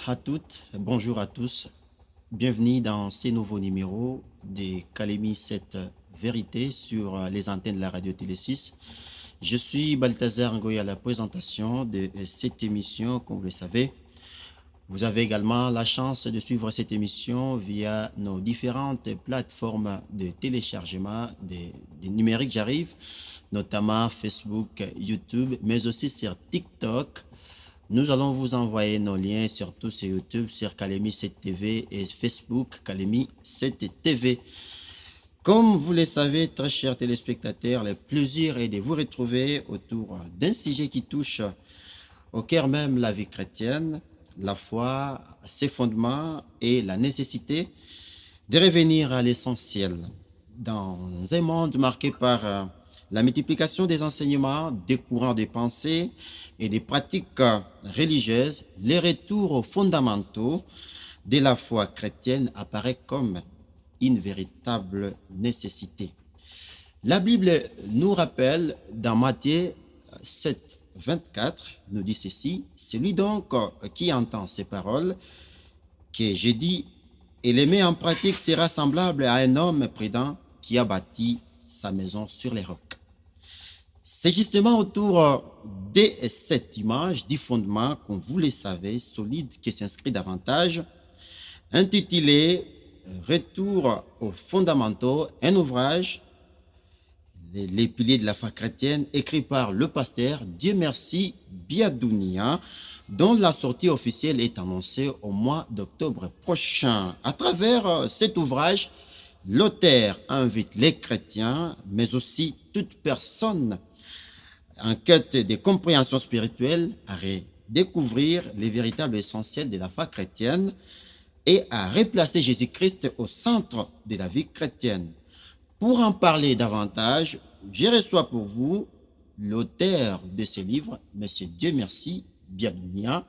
à toutes, bonjour à tous. Bienvenue dans ce nouveau numéro de Calémie 7 Vérité sur les antennes de la radio Télé 6. Je suis Balthazar Ngoy à la présentation de cette émission, comme vous le savez. Vous avez également la chance de suivre cette émission via nos différentes plateformes de téléchargement des numériques, j'arrive, notamment Facebook, YouTube, mais aussi sur TikTok. Nous allons vous envoyer nos liens, surtout sur YouTube, sur Calémie 7 TV et Facebook Calémie 7 TV. Comme vous le savez, très chers téléspectateurs, le plaisir est de vous retrouver autour d'un sujet qui touche au cœur même la vie chrétienne, la foi, ses fondements et la nécessité de revenir à l'essentiel. Dans un monde marqué par la multiplication des enseignements, des courants de pensée et des pratiques religieuses, le retour aux fondamentaux de la foi chrétienne apparaît comme une véritable nécessité. La Bible nous rappelle dans Matthieu 7, 24, nous dit ceci: celui donc qui entend ces paroles que j'ai dit et les met en pratique sera semblable à un homme prudent qui a bâti sa maison sur les rocs. C'est justement autour de cette image du fondement, comme vous le savez, solide, qui s'inscrit davantage, intitulé Retour aux fondamentaux, un ouvrage, les piliers de la foi chrétienne, écrit par le pasteur Dieu merci Biadounia, dont la sortie officielle est annoncée au mois d'octobre prochain. À travers cet ouvrage, l'auteur invite les chrétiens, mais aussi toute personne en quête de compréhension spirituelle à redécouvrir les véritables essentiels de la foi chrétienne et à replacer Jésus-Christ au centre de la vie chrétienne. Pour en parler davantage, je reçois pour vous l'auteur de ce livre, M. Dieu merci Biadounia.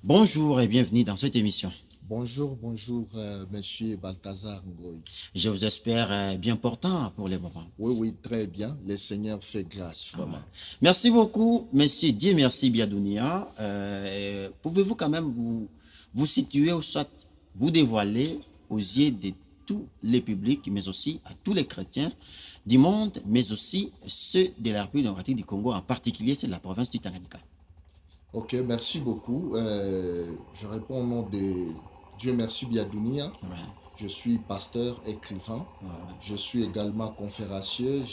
Bonjour et bienvenue dans cette émission. Bonjour, monsieur Balthazar Ngoy. Je vous espère bien portant pour les moments. Oui, très bien. Le Seigneur fait grâce, vraiment. Merci beaucoup, monsieur Dieu merci Biadounia. Pouvez-vous quand même vous situer ou soit vous dévoiler aux yeux de tous les publics, mais aussi à tous les chrétiens du monde, mais aussi ceux de la République démocratique du Congo, en particulier ceux de la province du Tanganyika. Ok, merci beaucoup. Je réponds au nom de Dieu merci Biadounia. Ouais. Je suis pasteur, écrivain. Ouais. Je suis également conférencier.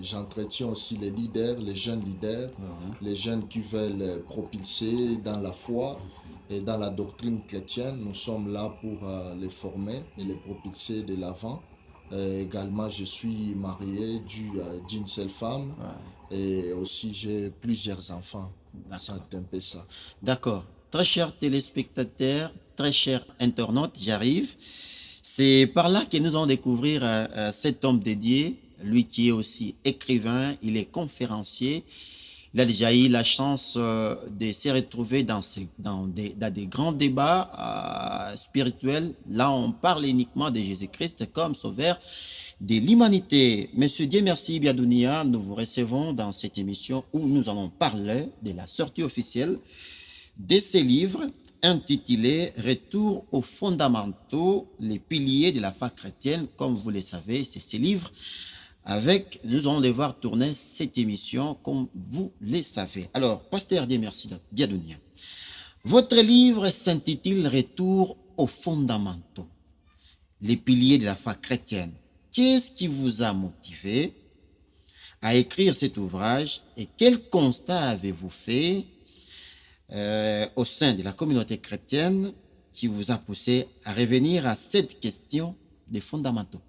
J'entretiens aussi les leaders, les jeunes leaders, les jeunes qui veulent propulser dans la foi et dans la doctrine chrétienne. Nous sommes là pour les former et les propulser de l'avant. Également, je suis marié d'une seule femme et aussi j'ai plusieurs enfants. C'est un peu ça. D'accord. Très chers téléspectateurs, très chers internautes, j'arrive. C'est par là que nous allons découvrir cet homme dédié, lui qui est aussi écrivain, il est conférencier. Il a déjà eu la chance de se retrouver dans des grands débats spirituels. Là, on parle uniquement de Jésus-Christ comme sauveur de l'humanité. Monsieur Dieu merci Biadounia, nous vous recevons dans cette émission où nous allons parler de la sortie officielle de ce livre intitulé Retour aux fondamentaux, les piliers de la foi chrétienne. Comme vous le savez, c'est ce livre avec, nous allons devoir tourner cette émission comme vous le savez. Alors, pasteur Dieu merci Biadounia, votre livre s'intitule Retour aux fondamentaux, les piliers de la foi chrétienne. Qu'est-ce qui vous a motivé à écrire cet ouvrage et quel constat avez-vous fait au sein de la communauté chrétienne qui vous a poussé à revenir à cette question des fondamentaux?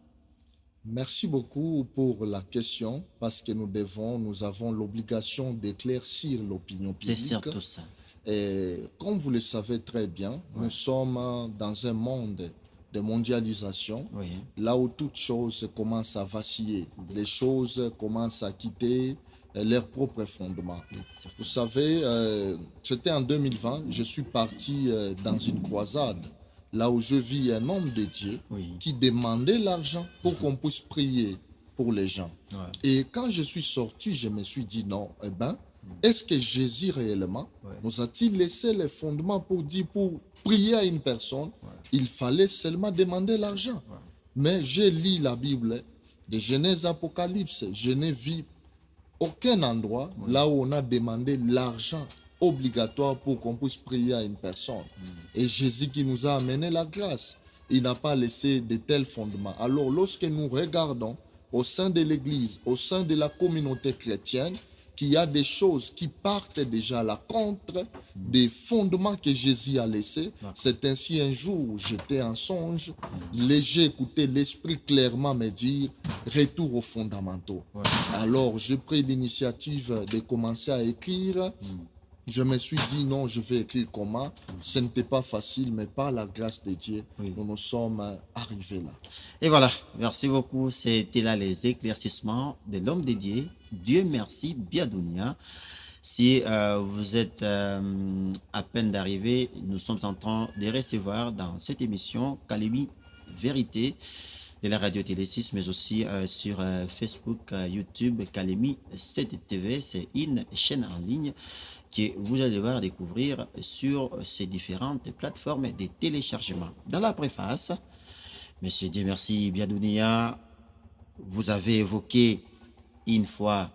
Merci beaucoup pour la question parce que nous avons l'obligation d'éclaircir l'opinion publique. C'est surtout ça. Et comme vous le savez très bien, nous sommes dans un monde de mondialisation, là où toutes choses commencent à vaciller, les choses commencent à quitter leurs propres fondements. Vous savez, c'était en 2020, je suis parti dans une croisade, là où je vis un homme de Dieu qui demandait l'argent pour qu'on puisse prier pour les gens. Et quand je suis sorti, je me suis dit non, est-ce que Jésus réellement nous a-t-il laissé les fondements pour dire, pour prier à une personne, il fallait seulement demander l'argent. Mais j'ai lu la Bible, de Genèse à Apocalypse, je n'ai vu aucun endroit là où on a demandé l'argent obligatoire pour qu'on puisse prier à une personne. Et Jésus qui nous a amené la grâce, il n'a pas laissé de tels fondements. Alors lorsque nous regardons au sein de l'Église, au sein de la communauté chrétienne, qu'il y a des choses qui partent déjà à la contre des fondements que Jésus a laissés. C'est ainsi un jour, j'étais en songe, j'ai écouté l'Esprit clairement me dire, retour aux fondamentaux. Alors, j'ai pris l'initiative de commencer à écrire. Je me suis dit, non, je vais écrire comment. Ce n'était pas facile, mais par la grâce de Dieu, nous sommes arrivés là. Et voilà, merci beaucoup. C'était là les éclaircissements de l'homme de Dieu. Dieu merci, Biadounia. Si vous êtes à peine d'arriver, nous sommes en train de recevoir dans cette émission Kalemi Vérité de la radio Télé 6, mais aussi sur Facebook, YouTube, Kalemi 7 TV. C'est une chaîne en ligne que vous allez devoir découvrir sur ces différentes plateformes de téléchargement. Dans la préface, Monsieur Dieu merci, Biadounia, vous avez évoqué une fois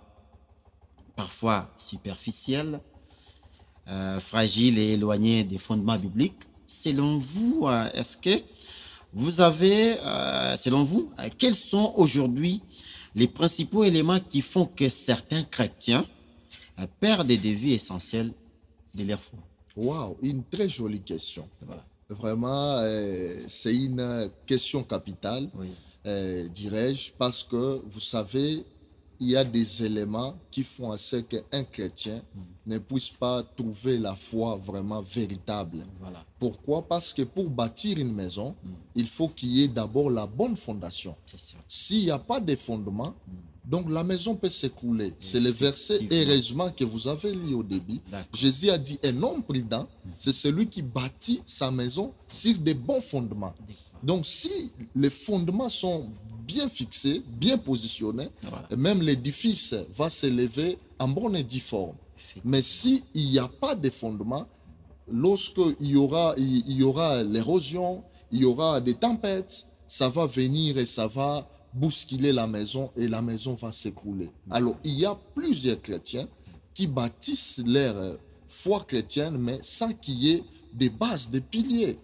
parfois superficielle, fragile et éloignée des fondements bibliques. Selon vous, est-ce que vous avez, selon vous, quels sont aujourd'hui les principaux éléments qui font que certains chrétiens perdent des vies essentielles de leur foi? Waouh, une très jolie question. Voilà. Vraiment, c'est une question capitale, dirais-je, parce que vous savez, il y a des éléments qui font à ce qu'un chrétien ne puisse pas trouver la foi vraiment véritable. Voilà. Pourquoi? Parce que pour bâtir une maison, il faut qu'il y ait d'abord la bonne fondation. S'il n'y a pas de fondement, donc la maison peut s'écrouler. C'est le verset heureusement que vous avez lu au début. Jésus a dit, un homme prudent, c'est celui qui bâtit sa maison sur des bons fondements. Donc si les fondements sont bien fixés, bien positionnés, même l'édifice va s'élever en bonne et due forme. Mais s'il n'y a pas de fondement, lorsqu'il y aura l'érosion, il y aura des tempêtes, ça va venir et ça va bousculer la maison et la maison va s'écrouler. Alors, il y a plusieurs chrétiens qui bâtissent leur foi chrétienne, mais sans qu'il y ait des bases, des piliers.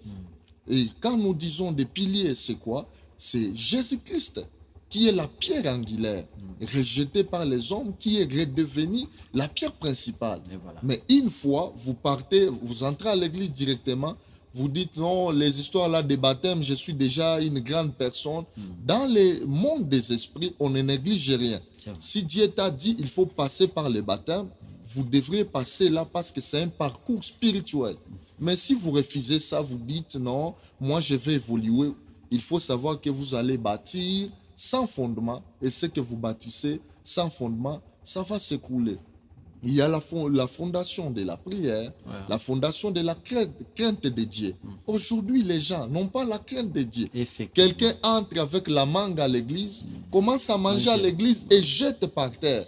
Et quand nous disons des piliers, c'est quoi? C'est Jésus-Christ qui est la pierre angulaire, rejetée par les hommes, qui est redevenue la pierre principale. Voilà. Mais une fois, vous partez, vous entrez à l'église directement, vous dites non, les histoires là des baptêmes, je suis déjà une grande personne. Dans le monde des esprits, on ne néglige rien. Si Dieu t'a dit il faut passer par le baptême, vous devriez passer là parce que c'est un parcours spirituel. Mais si vous refusez ça, vous dites non, moi je vais évoluer. Il faut savoir que vous allez bâtir sans fondement et ce que vous bâtissez sans fondement, ça va s'écrouler. Il y a la fondation de la prière, la fondation de la crainte de Dieu. Aujourd'hui, les gens n'ont pas la crainte de Dieu. Quelqu'un entre avec la mangue à l'église, commence à manger à l'église et jette par terre.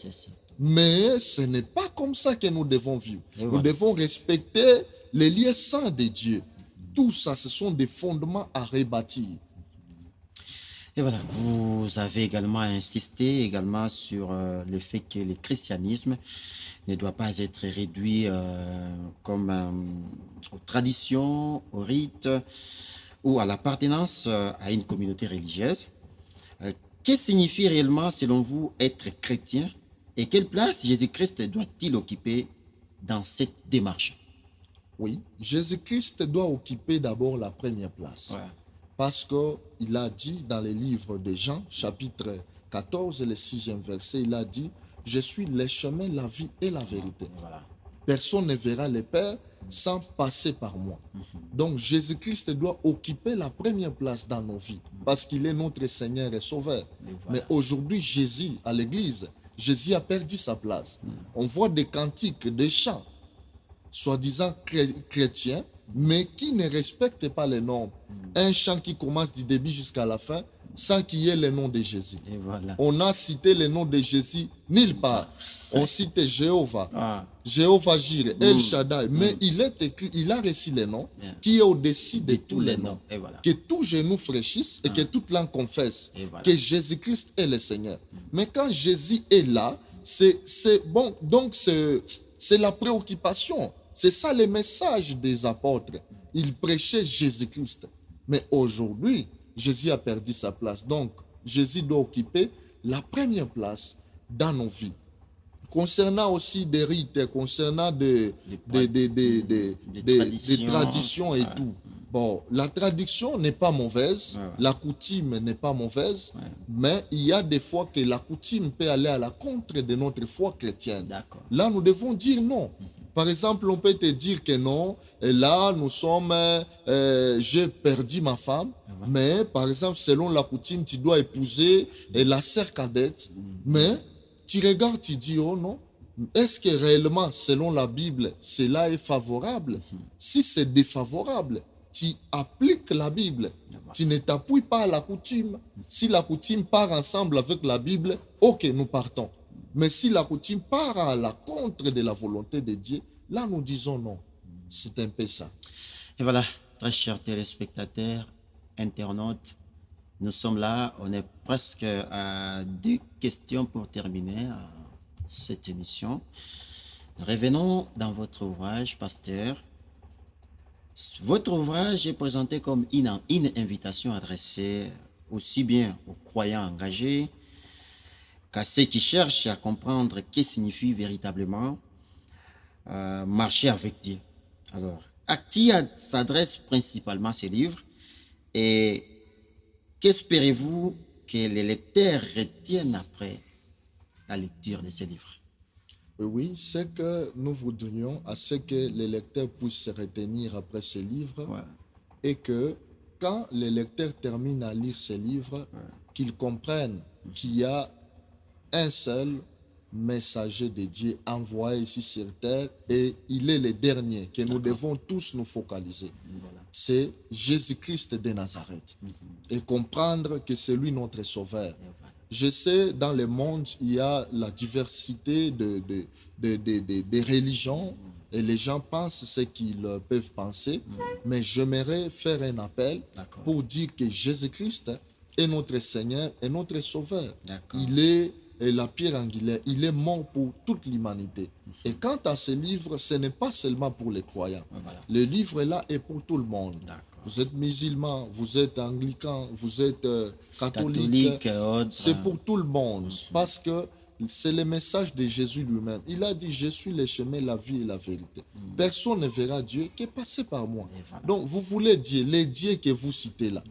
Mais ce n'est pas comme ça que nous devons vivre. Nous devons respecter les liens saints de Dieu. Tout ça, ce sont des fondements à rebâtir. Et voilà, vous avez également insisté également sur le fait que le christianisme ne doit pas être réduit comme aux traditions, aux rites ou à l'appartenance à une communauté religieuse. Qu'est-ce que signifie réellement, selon vous, être chrétien et quelle place Jésus-Christ doit-il occuper dans cette démarche? Oui, Jésus-Christ doit occuper d'abord la première place. Parce qu'il a dit dans le livre de Jean, chapitre 14, le 6e verset, il a dit « Je suis le chemin, la vie et la vérité. Personne ne verra le Père sans passer par moi. » Donc Jésus-Christ doit occuper la première place dans nos vies parce qu'il est notre Seigneur et Sauveur. Mais aujourd'hui, Jésus, à l'église, Jésus a perdu sa place. On voit des cantiques, des chants, soi-disant chrétiens, mais qui ne respectent pas les normes. Un chant qui commence du début jusqu'à la fin, sans qu'il y ait le nom de Jésus. Et voilà. On a cité le nom de Jésus nulle part. On cite Jéhovah, Jéhovah Jireh, El Shaddai. Mais il est écrit, il a reçu le nom qui est au-dessus de tous les noms. Et voilà. Que tout genou fléchisse et que toute langue confesse Voilà. que Jésus-Christ est le Seigneur. Mais quand Jésus est là, c'est bon. Donc c'est la préoccupation. C'est ça le message des apôtres. Ils prêchaient Jésus-Christ. Mais aujourd'hui, Jésus a perdu sa place. Donc, Jésus doit occuper la première place dans nos vies. Concernant aussi des rites, concernant des traditions et tout. Bon, la tradition n'est pas mauvaise, la coutume n'est pas mauvaise, mais il y a des fois que la coutume peut aller à la contre de notre foi chrétienne. Là, nous devons dire non. Par exemple, on peut te dire que non, et là, nous sommes, j'ai perdu ma femme, mais par exemple, selon la coutume, tu dois épouser la sœur cadette, mais tu regardes, tu dis, oh non, est-ce que réellement, selon la Bible, cela est favorable? Si c'est défavorable, tu appliques la Bible, tu ne t'appuies pas à la coutume. Si la coutume part ensemble avec la Bible, ok, nous partons. Mais si la coutume part à la contre de la volonté de Dieu, là nous disons non. C'est un peu ça. Et voilà, très chers téléspectateurs, internautes, nous sommes là, on est presque à 2 questions pour terminer cette émission. Revenons dans votre ouvrage, pasteur. Votre ouvrage est présenté comme une invitation adressée aussi bien aux croyants engagés qu'à ceux qui cherchent à comprendre ce que signifie véritablement marcher avec Dieu. Alors, à qui s'adressent principalement ces livres et qu'espérez-vous que les lecteurs retiennent après la lecture de ces livres? Oui, c'est que nous voudrions à ce que les lecteurs puissent se retenir après ces livres et que quand les lecteurs terminent à lire ces livres, qu'ils comprennent qu'il y a un seul messager de Dieu envoyé ici sur terre et il est le dernier que nous devons tous nous focaliser. C'est Jésus-Christ de Nazareth et comprendre que c'est lui notre sauveur. Je sais, dans le monde, il y a la diversité de religions et les gens pensent ce qu'ils peuvent penser, mais j'aimerais faire un appel pour dire que Jésus-Christ est notre Seigneur et notre Sauveur. Il est la pierre angulaire, il est mort pour toute l'humanité. Et quant à ce livre, ce n'est pas seulement pour les croyants. Le livre là est pour tout le monde. Vous êtes musulman, vous êtes anglican, vous êtes catholique, c'est pour tout le monde. Parce que c'est le message de Jésus lui-même. Il a dit, je suis le chemin, la vie et la vérité. Personne ne verra Dieu que passer par moi. Donc, vous voulez Dieu, les dieux que vous citez là.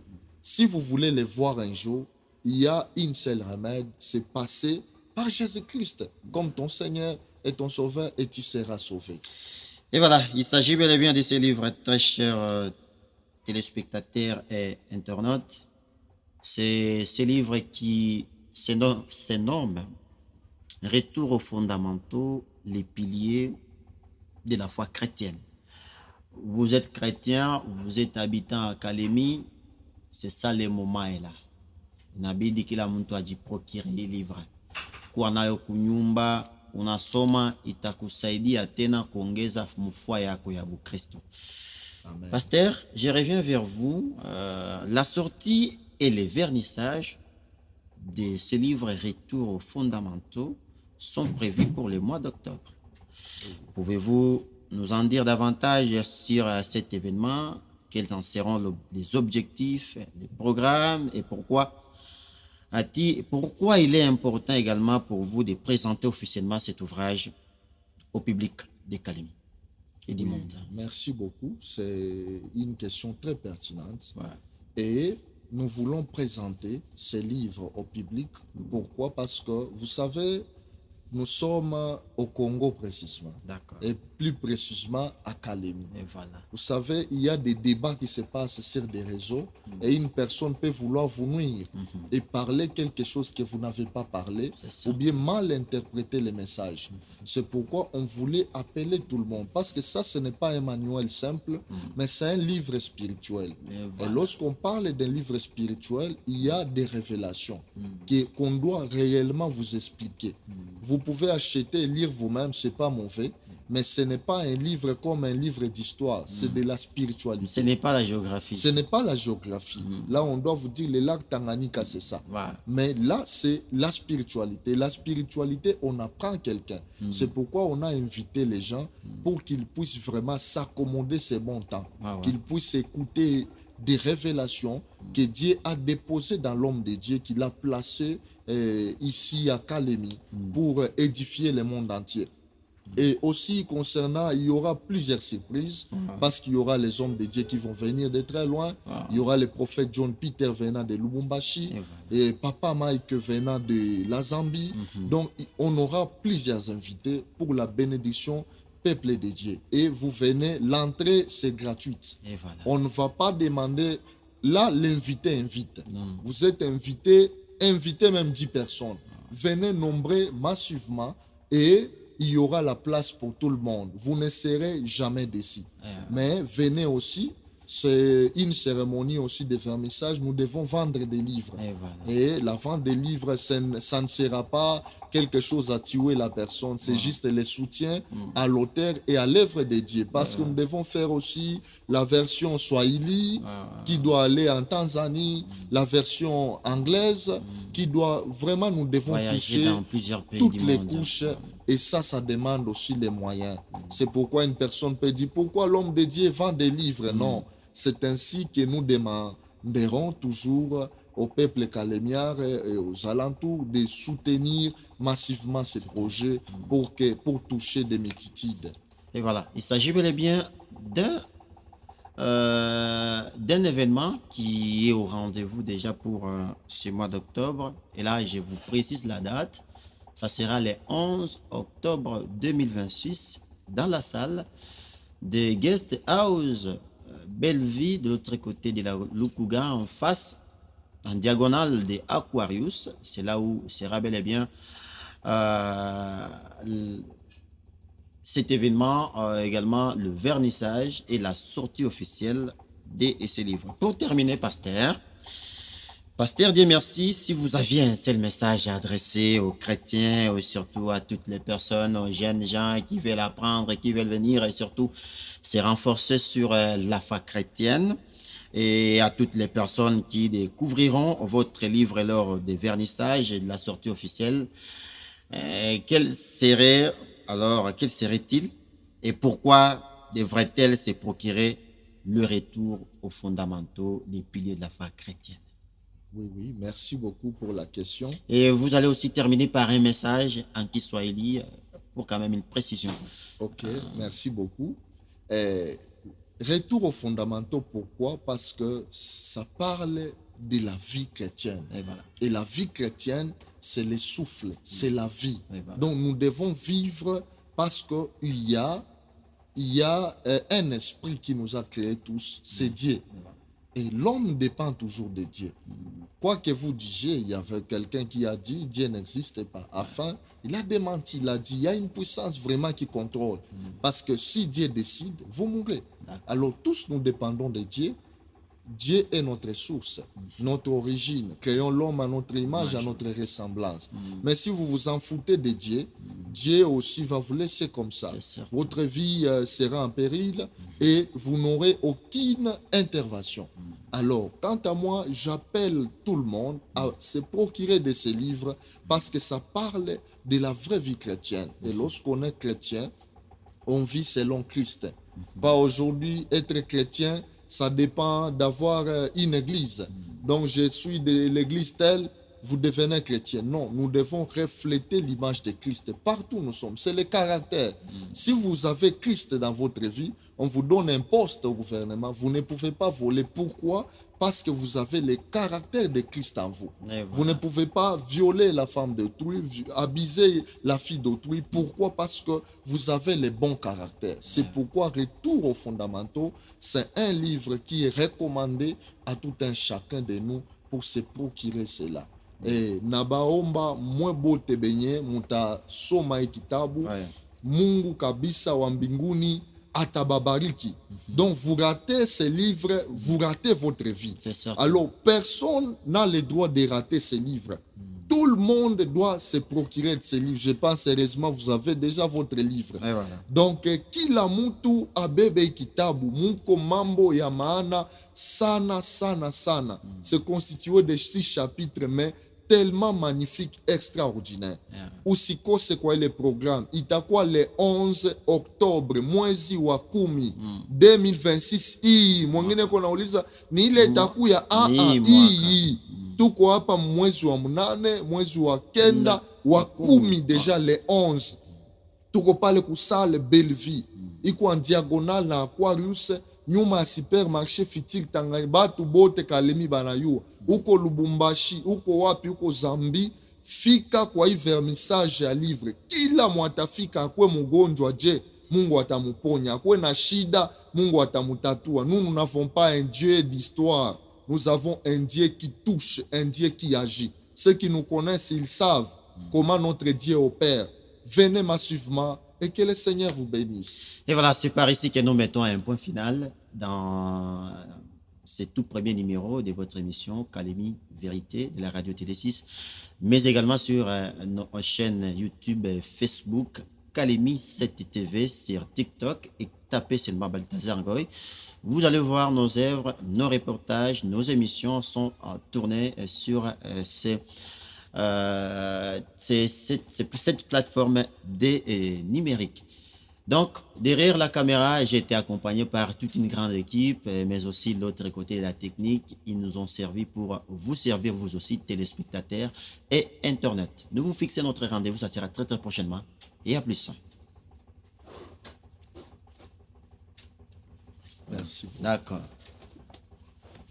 Si vous voulez les voir un jour, il y a une seule remède, c'est passer par Jésus-Christ comme ton Seigneur et ton Sauveur et tu seras sauvé. Et voilà, il s'agit bel et bien de ces livres, très chers téléspectateurs et internautes. C'est ces livres qui s'énorment Retour aux fondamentaux, les piliers de la foi chrétienne. Vous êtes chrétien, vous êtes habitant à Kalemi, c'est ça le moment est là. Inabidi kila mtu ajiprokire hii livre. Kuwa nayo kunyumba, unasoma itakusaidia tena kuongeza mfua yako ya Bukristo. Pasteur, je reviens vers vous. La sortie et le vernissage de ce livre Retour aux fondamentaux sont prévus pour le mois d'octobre. Pouvez-vous nous en dire davantage sur cet événement? Quels en seront les objectifs, les programmes et pourquoi il est important également pour vous de présenter officiellement cet ouvrage au public de Kalemi et du monde? Merci beaucoup. C'est une question très pertinente. Et nous voulons présenter ce livre au public. Pourquoi? Parce que, vous savez, Nous sommes au Congo précisément. D'accord. Et plus précisément à Kalemi. Et voilà. Vous savez, il y a des débats qui se passent sur des réseaux et une personne peut vouloir vous nuire et parler quelque chose que vous n'avez pas parlé ou bien mal interpréter les messages. C'est pourquoi on voulait appeler tout le monde parce que ça, ce n'est pas un manuel simple, mais c'est un livre spirituel. Et lorsqu'on parle d'un livre spirituel, il y a des révélations qu'on doit réellement vous expliquer. Vous pouvez acheter et lire vous-même, c'est pas mauvais, mais ce n'est pas un livre comme un livre d'histoire, c'est de la spiritualité. Ce n'est pas la géographie. Ce n'est pas la géographie. Là, on doit vous dire, le lac Tanganyika, c'est ça. Voilà. Mais là, c'est la spiritualité. La spiritualité, on apprend quelqu'un. C'est pourquoi on a invité les gens pour qu'ils puissent vraiment s'accommoder ces bons temps, qu'ils puissent écouter des révélations que Dieu a déposées dans l'homme de Dieu, qu'il a placé ici à Kalemi pour édifier le monde entier. Et aussi concernant, il y aura plusieurs surprises parce qu'il y aura les hommes de Dieu qui vont venir de très loin. Il y aura le prophète John Peter venant de Lubumbashi et Papa Mike venant de la Zambie. Donc, on aura plusieurs invités pour la bénédiction peuple de Dieu. Et vous venez, l'entrée c'est gratuite. Voilà. On ne va pas demander, là l'invité invite. Vous êtes invité, invitez même 10 personnes. Venez nombreux massivement et il y aura la place pour tout le monde. Vous ne serez jamais déçus. Mais venez aussi. C'est une cérémonie aussi de vernissage. Nous devons vendre des livres. Et la vente des livres, ça ne sera pas quelque chose à tuer la personne. C'est juste le soutien à l'auteur et à l'œuvre de Dieu. Parce que nous devons faire aussi la version Swahili qui doit aller en Tanzanie, la version anglaise qui doit vraiment, nous devons voyager toucher dans plusieurs pays toutes du les monde. couches. Et ça demande aussi des moyens. C'est pourquoi une personne peut dire, pourquoi l'homme de Dieu vend des livres? Non, c'est ainsi que nous demanderons toujours au peuple calémiard et aux alentours de soutenir massivement ces projets pour toucher des multitudes. Et voilà, il s'agit bel et bien d'un événement qui est au rendez-vous déjà pour ce mois d'octobre. Et là, je vous précise la date. Ça sera le 11 octobre 2026 dans la salle de Guest House Belleville, de l'autre côté de la Lukuga, en face, en diagonale de Aquarius. C'est là où sera bel et bien cet événement, également le vernissage et la sortie officielle de ces livres. Pour terminer, Pasteur, Dieu merci, si vous aviez un seul message à adresser aux chrétiens et surtout à toutes les personnes, aux jeunes gens qui veulent apprendre, qui veulent venir et surtout se renforcer sur la foi chrétienne, et à toutes les personnes qui découvriront votre livre lors des vernissages et de la sortie officielle, quel serait-il et pourquoi devrait-elle se procurer le retour aux fondamentaux, les piliers de la foi chrétienne? Oui, merci beaucoup pour la question. Et vous allez aussi terminer par un message en Kiswahili pour quand même une précision. Ok, merci beaucoup. Retour aux fondamentaux, pourquoi? Parce que ça parle de la vie chrétienne. Et la vie chrétienne, c'est le souffle, c'est la vie. Donc nous devons vivre parce qu'il y a un esprit qui nous a créés tous, c'est Dieu. Et l'homme dépend toujours de Dieu. Quoi que vous disiez, il y avait quelqu'un qui a dit Dieu n'existe pas. Enfin, il a démenti, il a dit il y a une puissance vraiment qui contrôle. Parce que si Dieu décide, vous mourrez. Alors tous nous dépendons de Dieu. Dieu est notre source, notre origine. Créons l'homme à notre image, à notre ressemblance. Mais si vous vous en foutez de Dieu, Dieu aussi va vous laisser comme ça. Votre vie sera en péril et vous n'aurez aucune intervention. Alors, quant à moi, j'appelle tout le monde à se procurer de ces livres parce que ça parle de la vraie vie chrétienne. Et lorsqu'on est chrétien, on vit selon Christ. Pas aujourd'hui, être chrétien, ça dépend d'avoir une église. Donc, je suis de l'église telle, vous devenez chrétien. Non, nous devons refléter l'image de Christ. Partout où nous sommes, c'est le caractère. Si vous avez Christ dans votre vie, on vous donne un poste au gouvernement, vous ne pouvez pas voler. Pourquoi? parce que vous avez le caractère de Christ en vous. Voilà. Vous ne pouvez pas violer la femme d'autrui, abuser la fille d'autrui. Pourquoi? Parce que vous avez le bon caractère. C'est pourquoi Retour aux fondamentaux, c'est un livre qui est recommandé à tout un chacun de nous pour se procurer cela. Et nabaomba mwe bote benye muta soma kitabu Mungu kabisa wa mbinguni atababariki. Donc vous ratez ce livre, vous ratez votre vie. Alors personne n'a le droit de rater ce livre. Tout le monde doit se procurer de ce livre. Je pense heureusement vous avez déjà votre livre. Donc kila mtu abebe kitabu muko mambo ya maana sana sana sana. C'est constitué de 6 chapitres mais tellement magnifique, extraordinaire. Usikose kwa ile programme. Itakuwa le 11 Oktobre, mwezi wa 10, 2026. Hii mwingine kona uliza ni ile itakuya hii. Tuko hapa mwezi wa 8, mwezi wa 9, wa 10 deja le 11. Tuko pale kusale Bellevue. Iko en diagonal na Aquarius. Nyuma ya supermarché Fitil Tanganyika, batu bote Kalemi banayua. Uko Lubumbashi, uko wapi, uko Zambi, fika kwa hii vernissage ya livre. Kila mwatafika, akwe mgonjwa je, Mungu atamuponya. Akwe na shida, Mungu atamutatua. Nous n'avons pas un Dieu d'histoire. Nous avons un Dieu qui touche, un Dieu qui agit. Ceux qui nous connaissent, ils savent comment notre Dieu opère. Venez massivement. Et que le Seigneur vous bénisse. Et voilà, c'est par ici que nous mettons un point final dans ce tout premier numéro de votre émission Kalemi Vérité de la radio Télé6, mais également sur nos chaînes YouTube, Facebook, Kalemi 7 TV, sur TikTok, et tapez seulement Balthazar Ngoy. Vous allez voir nos œuvres, nos reportages, nos émissions sont tournées sur cette plateforme numérique. Donc, derrière la caméra, j'ai été accompagné par toute une grande équipe, mais aussi de l'autre côté de la technique. Ils nous ont servi pour vous servir, vous aussi, téléspectateurs et Internet. Nous vous fixons notre rendez-vous, ça sera très très prochainement. Et à plus. Merci. D'accord.